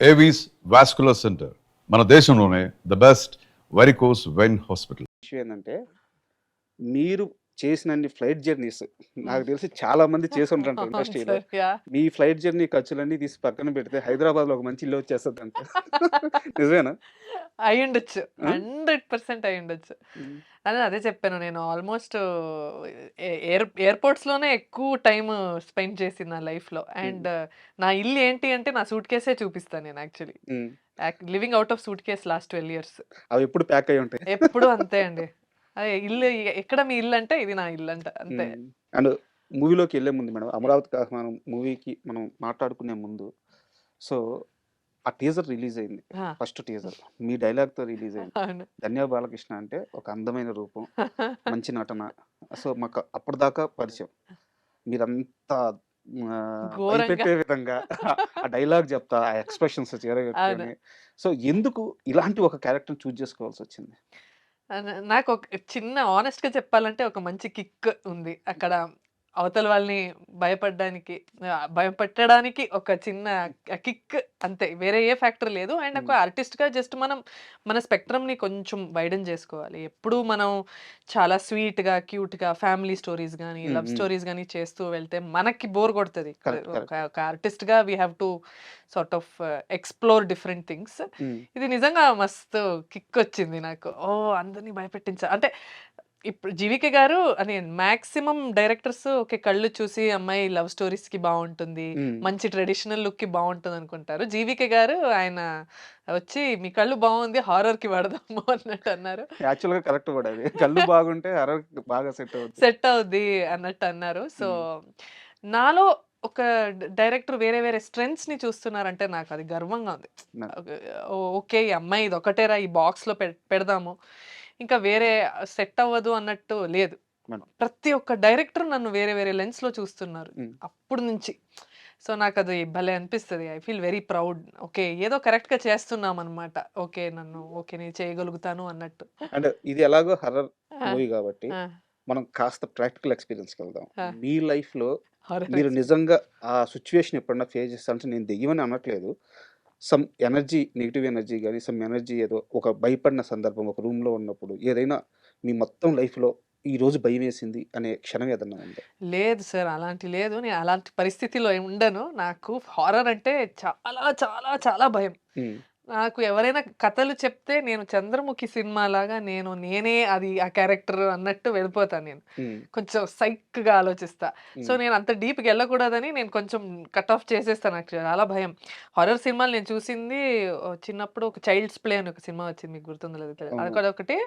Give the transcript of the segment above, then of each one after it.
Avis vascular centre మన దేశంలోనే the best varicose vein hospital. విషయం ఏంటంటే మీరు చేసినన్ని ఫ్లైట్ జర్నీస్ నాకు తెలిసి చాలా మంది చేసి ఉంటారు ఇండస్ట్రీలో. సార్ యా మీ ఫ్లైట్ జర్నీ ఖర్చులన్నీ తీసి పక్కన పెడితే హైదరాబాద్లో ఒక మంచి ఇల్లు వచ్చేస్తుంది అంట. నిజమేనా? అయ్యుండొచ్చు, ఆ? 100% అయ్యుండొచ్చు. ఉమ్, అదే చెప్పాను, నేను ఆల్మోస్ట్ ఎయిర్పోర్ట్స్లోనే ఎక్కువ టైం స్పెండ్ చేసింది నా లైఫ్లో. అండ్ నా ఇల్లు ఏంటి అంటే నా సూట్ కేసే చూపిస్తాను నేను actually. Um. Living out of suit case last 12 years. అవి ఎప్పుడు ప్యాక్ అయి ఉంటాయి. ఎప్పుడు అంతే అండి. అదే ఇల్లు, ఎక్కడ మీ ఇల్లు అంటే ఇది నా ఇల్లు అంట అంతే. అండ్ మూవీలోకి వెళ్ళే ముందు మేడం, అమరావతి ఆహ్వానం మూవీకి మనం మాట్లాడుకునే ముందు, సో ఆ టీజర్ రిలీజ్ అయింది. ఆ, ఫస్ట్ టీజర్ మీ డైలాగ్తో రిలీజ్ అయింది. అవును. ధన్య బాలకృష్ణ అంటే ఒక అందమైన రూపం, మంచి నటన. సో మాకు అప్పటిదాకా పరిచయం. మీరంతా ఘోరంగా భయపెట్టే విధంగా ఆ డైలాగ్ చెప్తా, ఆ ఎక్స్ప్రెషన్స్ అవును. చేరగట్టుకొని. సో ఎందుకు ఇలాంటి ఒక క్యారెక్టర్ చూజ్ చేసుకోవాల్సి వచ్చింది? నాకు ఒక చిన్న ఆనెస్ట్‌గా చెప్పాలంటే ఒక మంచి కిక్ ఉంది అక్కడ. అవతల వాళ్ళని భయపెట్టడానికి ఒక చిన్న కిక్ అంతే. వేరే ఏ ఫ్యాక్టర్ లేదు. అండ్ ఒక ఆర్టిస్ట్‌గా జస్ట్ మనం మన స్పెక్ట్రమ్‌ని కొంచెం వైడెన్ చేసుకోవాలి. ఎప్పుడూ మనం చాలా స్వీట్‌గా, క్యూట్‌గా ఫ్యామిలీ స్టోరీస్ గానీ, ఉమ్, లవ్ ఉమ్. స్టోరీస్ గానీ చేస్తూ వెళ్తే మనకి బోర్ కొడతది. కరెక్ట్ ఒక కరెక్ట్. ఒక ఆర్టిస్ట్‌గా we have to sort of explore different things. ఇది నిజంగా మస్తు కిక్కొచ్చింది నాకు. ఓహ్! అందరిని అంటే ఇప్పుడు 'జీవికే' గారు అని మాక్సిమం డైరెక్టర్స్ ఓకే. కళ్ళు చూసి అమ్మాయి లవ్ స్టోరీస్‌కి బావుంటుంది, మంచి ట్రెడిషనల్ లుక్‌కి బావుంటదనుకుంటారు. 'జీవికే' గారు ఆయన వచ్చి మీ కళ్ళు బావుంది హారర్‌కి వాడదాము అన్నట్టు అన్నారు. యాక్చువల్గా కరెక్ట్ కూడా అది. కళ్ళు బాగుంటే హర్రర్ బాగా సెట్ అవుతుంది. సెట్ అవుద్ది అన్నట్టు అన్నారు. సో, నాలో ఒక డైరెక్టర్ వేరే వేరే స్ట్రెంగ్త్స్‌ని చూస్తున్నారంటే నాకది గర్వంగా ఉంది. ఓకే. ఈ అమ్మాయి ఇదొక్కటేరా ఈ బాక్స్‌లో పెడదాము. ఇంకా వేరే సెట్ అవ్వదు అన్నట్టు లేదు. ప్రతి ఒక్క డైరెక్టర్ నన్ను వేరే వేరే లెన్స్‌లో చూస్తున్నారు అప్పుడు నుంచి. సో, నాకది భలే అనిపిస్తది. I feel very proud. Okay. ఏదో కరెక్ట్‌గా చేస్తున్నామనమాట. ఓకే. నేను చేయగలుగుతాను అన్నట్టు. అంటే ఇది ఎలాగో హర్రర్ ఆ! మూవీ కాబట్టి ఆ! మనం కాస్త ప్రాక్టికల్ ఎక్స్పీరియన్స్‌కి వెళ్దాం. ఆ! మీ లైఫ్‌లో హారర్ మీరు ఎక్స్‌పీరియన్స్. నిజంగా ఆ సిట్యుయేషన్ ఎప్పుడన్నా ఫేస్ చేస్తారంటే, నేను దెయ్యమని అనట్లేదు. సమ్ ఎనర్జీ, నెగెటివ్ ఎనర్జీ గాని, సమ్ ఎనర్జీ ఏదో ఒక భయపడిన సందర్భం ఒక రూమ్‌లో ఉన్నప్పుడు ఏదైనా మీ మొత్తం లైఫ్‌లో ఈరోజు భయమేసింది అనే క్షణం ఏదన్నా ఉందా? లేదు సార్. అలాంటి లేదు. నేను అలాంటి పరిస్థితిలో ఉండను. నాకు హారర్ అంటే చాలా, చాలా, చాలా భయం. హ్మ్. నాకు ఎవరైనా కథలు చెప్తే నేను 'చంద్రముఖి' సినిమాలాగా నేనే అది ఆ క్యారెక్టర్ అన్నట్టు వెళ్ళిపోతాను నేను. హ్మ్. కొంచెం సైక్‌గా ఆలోచిస్తా. సో, హ్మ్. నేను అంత డీప్‌గా ఎళ్ళకూడదని నేను కొంచెం కట్ ఆఫ్ చేసేస్తాను. నాకు చాలా భయం. హారర్ సినిమాలు నేను చూసింది చిన్నప్పుడు ఒక 'చైల్డ్స్ ప్లే' అని ఒక సినిమా వచ్చింది. మీకు గుర్తుందో లేదో తెలీదు. అవును. అదొకటి,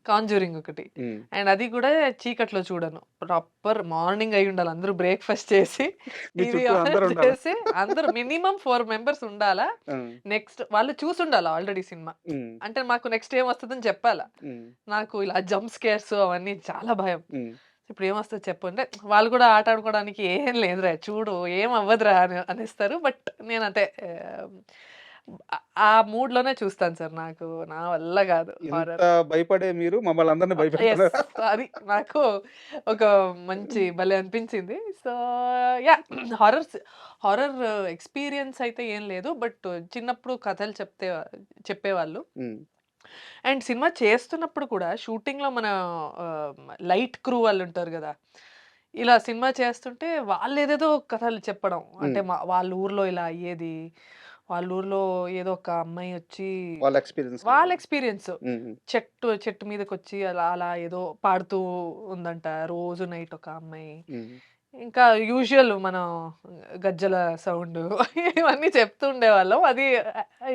'కాంజూరింగ్' ఒకటి. హ్మ్. అండ్ అది కూడా చీకట్లో చూడను. ప్రాపర్ మార్నింగ్ అయ్యుండాలి. అందరూ బ్రేక్‌ఫాస్ట్ చేసి, మీ టీవీ చుట్టూ ఆన్ అందరూ ఉండాలా? చేసి అందరూ మినిమమ్ 4 మెంబర్స్ ఉండాలా. ఆ! నెక్స్ట్ వాళ్ళు చూసుండాలి ఆల్రెడీ సినిమా. హ్మ్. అంటే మాకు నెక్స్ట్ ఏమొస్తదని చెప్పాలా. హ్మ్. నాకు ఇలా జంప్ స్కేర్స్ అవన్నీ చాలా భయం. హ్మ్. ఇప్పుడు ఏమొస్తదో చెప్పు అంటే, వాళ్ళు కూడా ఆట ఆడుకోవడానికి "ఏం లేదురా చూడు ఏం అవ్వదురా" అనేస్తారు. బట్ నేనంతే ఆ మూడ్‌లోనే చూస్తాను సార్. నా వల్ల కాదు ఇంత హారర్. భయపడే మీరు మమ్మల్ని అందరిని యెస్. భయపెడుతున్నారా? అది నాకు ఒక మంచి భలే అనిపించింది. So, yeah! హారర్ ఎక్స్‌పీరియన్స్ అయితే ఏం లేదు. బట్ చిన్నప్పుడు కథలు చెప్పేవాళ్ళు. హ్మ్. అండ్ సినిమా చేస్తున్నప్పుడు కూడా షూటింగ్‌లో మన లైట్ క్రూ వాళ్ళుంటారు గదా! ఇలా సినిమా చేస్తుంటే వాళ్ళేదేదో కథలు చెప్పడం. అంటే హ్మ్. వాళ్ళ ఊర్లో ఇలా అయ్యేది. వాళ్ళ ఊర్లో ఏదో ఒక అమ్మాయి వచ్చి వాళ్ళ ఎక్స్‌పీరియన్స్ వాళ్ళ చెప్పాలి. ఎక్స్‌పీరియన్స్. హ్మ్. హ్మ్. చెట్టు మీదకొచ్చి అలా అలా ఏదో పాడుతూ ఉందంట రోజు నైట్ ఒక అమ్మాయి. హ్మ్. ఇంకా యూజువల్ మనం గజ్జెల సౌండు ఇవన్నీ చెప్తూ ఉండేవాళ్ళం. అది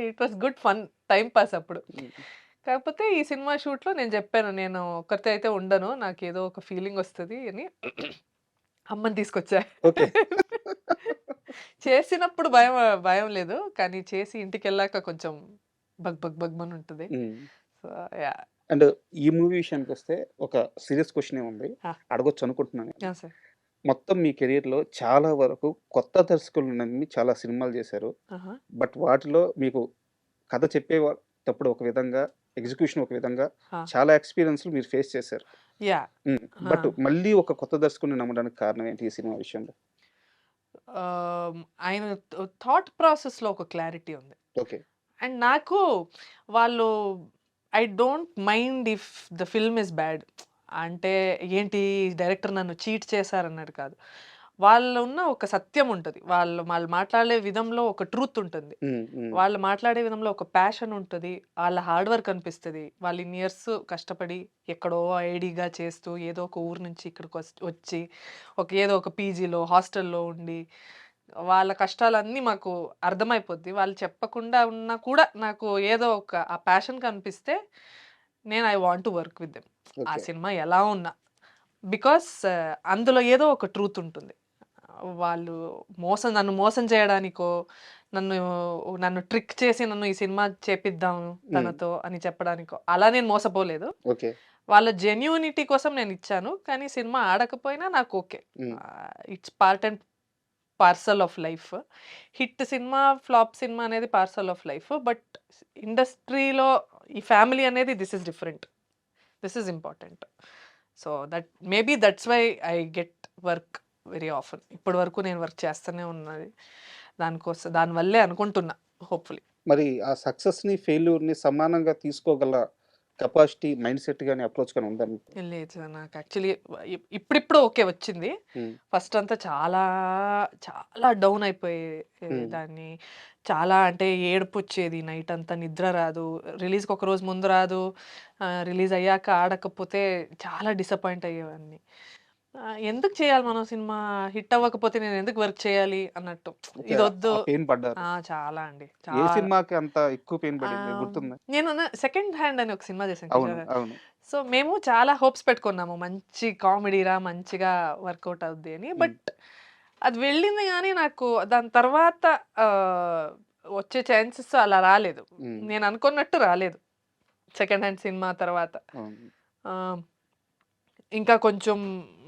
it was good fun time pass అప్పుడు. హ్మ్. కాకపోతే ఈ సినిమా షూట్‌లో నేను జెప్పాను. నేను ఒక్కరితో అయితే ఉండను. నాకేదో ఒక ఫీలింగ్ వస్తది అని అమ్మని తీసుకొచ్చా. ఓకే. చేసినప్పుడు భయం లేదు. కానీ చేసి ఇంటికెళ్ళాక కొంచెం బగ్‌మనుంటది. హ్మ్. So, yeah! అండ్ ఈ మూవీ విషయానికొస్తే ఒక సీరియస్ క్వెషనే ఉంది. ఆ! అడగొచ్చు అనుకుంటున్నాను నేను. ఆ! సార్. మొత్తం మీ కెరియర్‌లో చాలా వరకు కొత్త దర్శకులను నమ్మి చాలా సినిమాలు చేశారు. ఆహా! బట్ వాటిలో మీకు కథ చెప్పేటప్పుడు ఒక విధంగా, ఎగ్జిక్యూషన్ ఒక విధంగా ఆ! చాలా ఎక్స్‌పీరియన్స్‌లు మీరు ఫేస్ చేశారు. యాహ్! హ్మ్. ఆ! బట్ మళ్ళీ ఒక కొత్త దర్శకుడిని నమ్మడానికి కారణం ఏంటి ఈ సినిమా విషయంలో? ఆహ్, ఆయన థాట్ ప్రాసెస్‌లో ఒక క్లారిటీ ఉంది. ఓకే. అండ్ నాకు వాళ్ళు I don't mind if the film is bad. అంటే ఏంటి డైరెక్టర్ నన్ను చీట్ చేశారన్నట్టు కాదు. వాళ్ళు ఉన్న ఒక సత్యం ఉంటది. వాళ్ళు వాళ్ళు మాట్లాడే విధంలో ఒక ట్రూత్ ఉంటుంది. హ్మ్. హ్మ్. వాళ్ళు మాట్లాడే విధంలో ఒక ప్యాషన్ ఉంటది. వాళ్ళ హార్డ్ వర్క్ అనిపిస్తది. వాళ్ళు ఇన్ని ఇయర్స్ కష్టపడి ఎక్కడో ఐడీగా చేస్తూ ఏదో ఒక ఊరు నుంచి ఇక్కడికి వచ్చి ఏదో ఒక పీజీలో, హాస్టల్‌లో ఉండి వాళ్ళ కష్టాలన్నీ మాకు అర్థమైపోద్ది. వాళ్ళు చెప్పకుండా ఉన్నా కూడా నాకు ఏదో ఒక ఆ ప్యాషన్ కనిపిస్తే నేను I want to work with them. ఆ ఓకే. సినిమా ఎలా ఉన్నా. బికాస్ అందులో ఏదో ఒక ట్రూత్ ఉంటుంది. వాళ్ళు నన్ను మోసం చేయడానికో, నన్ను నన్ను ట్రిక్ చేసి నన్ను ఈ సినిమా చేపిద్దాం హ్మ్. తనతో అని చెప్పడానికో, అలా నేను మోసపోలేదు. ఓకే. వాళ్ళ జెన్యూనిటీ కోసం నేనిచ్చాను. కానీ సినిమా ఆడకపోయినా నాకు okay. Hmm. It's part and parcel of life. Hit సినిమా, ఫ్లాప్ సినిమా అనేది పార్సల్ ఆఫ్ లైఫ్. బట్ ఇండస్ట్రీలో ఈ ఫ్యామిలీ అనేది this is different. This is important. So maybe that's why I get work very often. ఇప్పటి వరకు నేను వర్క్ చేస్తూనే ఉన్నది. దానివల్లే అనుకుంటున్నా హోప్‌ఫుల్లీ. మరి ఆ సక్సెస్‌ని, ఫెయిల్యూర్‌ని సమానంగా తీసుకోగల కెపాసిటీ, మైండ్ సెట్ గాని, అప్రోచ్ గాని ఉందా మీకు? లేదు సార్. నాకు యాక్చువల్లీ ఇప్పుడిప్పుడు ఓకే వచ్చింది. హ్మ్. ఫస్ట్ అంతా చాలా, చాలా డౌన్ అయిపోయే హ్మ్. దాన్ని. చాలా అంటే ఏడుపొచ్చేది. నైట్ అంతా నిద్ర రాదు. రిలీజ్‌కి ఒక రోజు ముందు రాదు. రిలీజ్ అయ్యాక ఆడకపోతే చాలా డిసప్పాయింట్ అయ్యేవాడిని. ఎందుకు చేయాలి మనం సినిమా? హిట్ అవ్వకపోతే నేను ఎందుకు వర్క్ చేయాలి అన్నట్టు. ఓకే. ఇదొద్దు. ఆ పెయిన్ పడ్డారు. చాలా అండి. ఏ చాలా. సినిమాకి అంత ఎక్కువ పెయిన్ పడింది ఆహ్, గుర్తుందా? నేను సెకండ్ హ్యాండ్ అని ఒక సినిమా చేశాను అవును. కిషోర్. అవును. సో, మేము చాలా హోప్స్ పెట్టుకున్నాము. మంచి కామెడీరా, మంచిగా వర్కౌట్ అవుద్ది అని. హ్మ్. బట్ అది వెళ్ళింది గానీ నాకు దాని తర్వాత ఆహ్, వచ్చే ఛాన్సెస్ అలా రాలేదు. హ్మ్. నేను అనుకున్నట్టు రాలేదు. సెకండ్ హ్యాండ్ సినిమా తర్వాత. అవును. ఆహ్, ఇంకా కొంచెం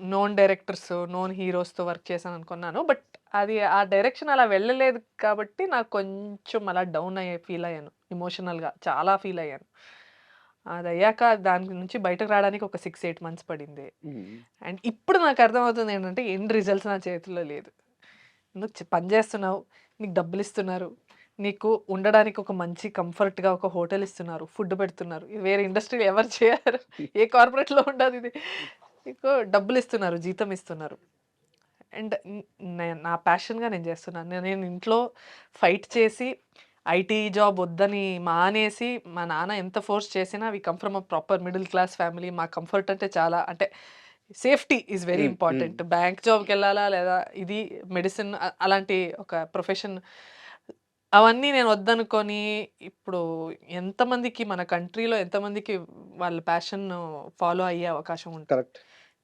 నోన్ డైరెక్టర్స్, నోన్ హీరోస్‌తో వర్క్ చేశాననుకున్నాను. బట్ అది ఆ డైరెక్షన్ అలా వెళ్ళలేదు కాబట్టి నాకు కొంచెం అలా డౌన్ ఫీల్ అయ్యాను. ఎమోషనల్‌గా చాలా ఫీల్ అయ్యాను. అదయ్యాక దాని నుంచి బయటకు రావడానికి ఒక 6, 8 మంత్స్ పడింది. హ్మ్. అండ్ ఇప్పుడు నాకు అర్థమవుతుంది ఏంటంటే ఎండ్ రిజల్ట్స్ నా చేతుల్లో లేదు. నువ్వు పని చేస్తున్నావు. నీకు డబ్బులిస్తున్నారు. నీకు ఉండడానికి ఒక మంచి కంఫర్ట్‌గా ఒక హోటల్ ఇస్తున్నారు. ఫుడ్ పెడుతున్నారు. ఇది వేరే ఇండస్ట్రీలో ఎవరు చేయరు. ఏ కార్పొరేట్‌లో ఉండదిది. నీకు డబ్బులిస్తున్నారు. జీతం ఇస్తున్నారు. అండ్ నా ప్యాషన్‌గా నేను చేస్తున్నాను. నేను ఇంట్లో ఫైట్ చేసి ఐటీ జాబ్ వద్దని మానేసి, మా నాన్న ఎంత ఫోర్స్ చేసినా we come from a proper middle class family. మా కంఫర్ట్ అంటే చాలా అంటే సేఫ్టీ ఈజ్ వెరీ హ్మ్. హ్మ్. ఇంపార్టెంట్. బ్యాంక్ జాబ్‌కెళ్ళాలా లేదా ఇది మెడిసిన్ అలాంటి ఒక ప్రొఫెషన్ అవన్నీ నేను వద్దనుకోని ఇప్పుడు ఎంతమందికి మన కంట్రీలో ఎంతమందికి వాళ్ళ ప్యాషన్ ఫాలో అయ్యే అవకాశం ఉంటుంది. కరెక్ట్.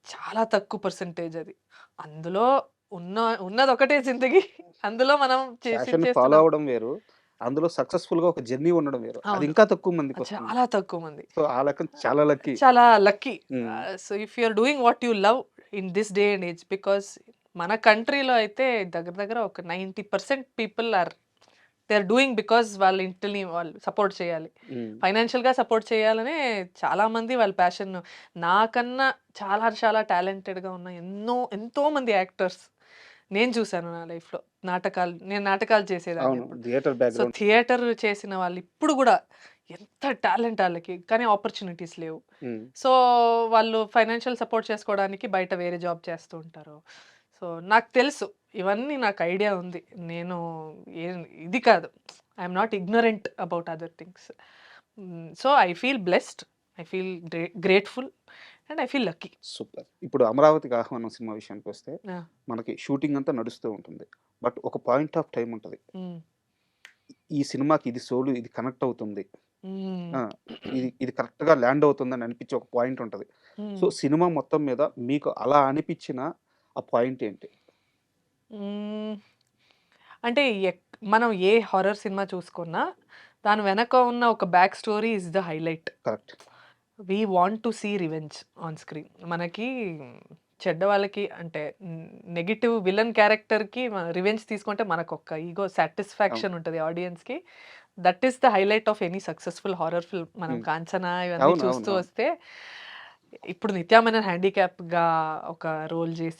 చాలా తక్కువ పర్సెంటేజ్ అది. అందులో ఉన్న ఉన్నదొకటే జిందగీ. అందులో మనం ప్యాషన్‌ని ఫాలో చేస్తున్నాం. అవ్వడం వేరు. అందులో సక్సెస్‌ఫుల్‌గా ఒక జర్నీ ఉండడం వేరు. అది అవును. ఇంకా తక్కువ మందికొస్తుంది. చాలా తక్కువ మంది. సో, ఆ లెక్కన చాలా లక్కీ. చాలా lucky. Hmm. So, if you are doing what you love in this day and age because మన కంట్రీలో అయితే దగ్గర దగ్గర ఒక 90% people they are doing because వాళ్ళ ఇంటిని వాళ్ళు సపోర్ట్ చేయాలి. హ్మ్. ఫైనాన్షియల్‌గా సపోర్ట్ చేయాలనే చాలామంది వాళ్ళ ప్యాషన్ నాకన్నా చాలా చాలా టాలెంటెడ్‌గా ఉన్న ఎంతోమంది యాక్టర్స్ నేను చూసాను నా లైఫ్‌లో. నేను నాటకాలు చేసేదాన్ని అవును. అప్పుడు. Theatre so, background. థియేటర్ చేసిన వాళ్ళు ఇప్పుడు గూడా ఎంత టాలెంట్ ఆళ్ళకి. కానీ ఆపర్చునిటీస్ లేవు. హ్మ్. సో, వాళ్ళు ఫైనాన్షియల్ సపోర్ట్ చేసుకోవడానికి బయట వేరే జాబ్ చేస్తూ ఉంటారు. సో, నాకు తెలుసు. ఇవన్నీ నాకు ఐడియా ఉంది. నేను ఏ ఇది కాదు. I'm not ignorant about other things. So, I feel blessed. I feel grateful and I feel lucky. Super. ఇప్పుడు 'అమరావతికి ఆహ్వానం' సినిమా విషయానికొస్తే ఆ! మనకి షూటింగ్ అంతా నడుస్తూ ఉంటుంది. బట్ ఒక పాయింట్ ఆఫ్ టైమ్ ఉంటది. హ్మ్. ఈ సినిమాకి ఇది సోలు, ఇది కనెక్ట్ అవుతుంది. హ్మ్. ఆ! ఇది కరెక్ట్‌గా ల్యాండ్ అవుతుందని అనిపించే ఒక పాయింట్ ఉంటది. సో, హ్మ్. సినిమా మొత్తం మీద మీకు అలా అనిపించిన ఆ పాయింట్ ఏంటి? హ్మ్. అంటే మనం ఏ హారర్ సినిమా చూసుకున్నా దాని వెనక ఉన్న ఒక back story is the highlight. Correct. We want to see revenge on screen. మనకి చెడ్డ వాళ్ళకి అంటే నెగెటివ్ విలన్ క్యారెక్టర్‌కి రివెంజ్ తీసుకుంటే మనకొక ఈగో అవును. సాటిస్ఫాక్షన్ ఉంటది ఆడియన్స్‌కి. That is the highlight of any successful horror film. మనం హ్మ్. 'కాంచన' ఇవన్నీ అవును. అవును. చూస్తూ అవును. వస్తే ఇప్పుడు 'నిత్యా మెనన్' హ్యాండిక్యాప్‌గా ఒక రోల్ చేసి